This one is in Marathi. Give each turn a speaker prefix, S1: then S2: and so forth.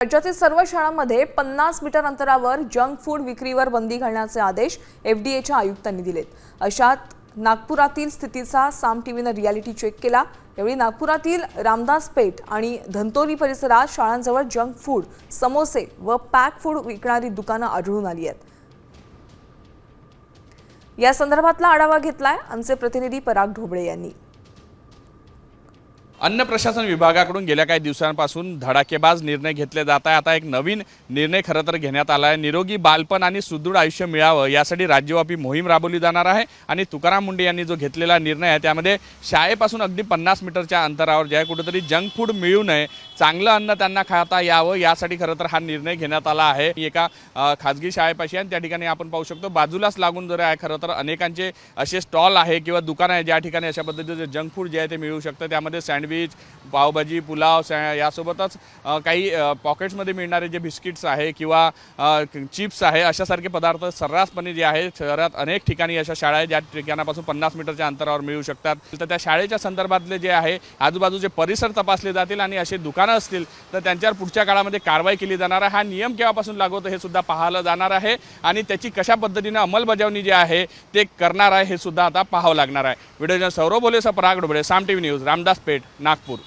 S1: राज्यातील सर्व शाळांमध्ये 50 मीटर अंतरावर जंक फूड विक्रीवर बंदी घालण्याचे आदेश एफडीएच्या आयुक्तांनी दिलेत। अशात नागपुरातील स्थितीचा साम टीव्हीने रियालिटी चेक केला। यावेळी नागपुरातील रामदास पेठ आणि धंतोली परिसरात शाळांजवळ जंक फूड, समोसे व पॅक फूड विकणारी दुकानं आढळून आली आहेत। या संदर्भातला आढावा घेतलाय आमचे प्रतिनिधी पराग ढोबळे यांनी।
S2: अन्न प्रशासन विभागाकडून गेल्या काही दिवसांपासून धडाकेबाज निर्णय घेतले जात आहे। आता एक नवीन निर्णय खरं तर घेण्यात आला आहे। निरोगी बालपण आणि सुदृढ आयुष्य मिळावं यासाठी राज्यव्यापी मोहीम राबवली जाणार आहे आणि तुकाराम मुंडे यांनी जो घेतलेला निर्णय आहे त्यामध्ये शाळेपासून अगदी 50 मीटरच्या अंतरावर जे आहे कुठेतरी जंक फूड मिळू नये, चांगलं अन्न त्यांना खाता यावं यासाठी खरं तर हा निर्णय घेण्यात आला आहे। एका खाजगी शाळेपाशी आणि त्या ठिकाणी आपण पाहू शकतो बाजूलाच लागून जर आहे खरं तर अनेकांचे असे स्टॉल आहे किंवा दुकान आहे ज्या ठिकाणी अशा पद्धतीचे जंक फूड जे आहे ते मिळू शकतं। त्यामध्ये सँडविच, पावभाजी, पुलाव यासोबतच काही पॉकेट्समध्ये मिळणारे जे बिस्किट्स आहे किंवा चिप्स आहे अशासारखे पदार्थ सर्रासपणे जे आहे शहरात अनेक ठिकाणी अशा शाळा आहेत ज्या ठिकाणापासून 50 मीटरच्या अंतरावर मिळू शकतात। तर त्या शाळेच्या संदर्भातले जे आहे आजूबाजूचे परिसर तपासले जातील आणि असे दुकानं असतील तर त्यांच्यावर पुढच्या काळामध्ये कारवाई केली जाणार आहे। हा नियम केव्हापासून लागू होतो हे सुद्धा पाहायला जाणार आहे आणि त्याची कशा पद्धतीने अंमलबजावणी जी आहे ते करणार आहे हे सुद्धा आता पाहावं लागणार आहे। व्हिडिओ सौरभ बोले, पराग ढोबळे, साम टीव्ही न्यूज, रामदास पेठ, नागपूर।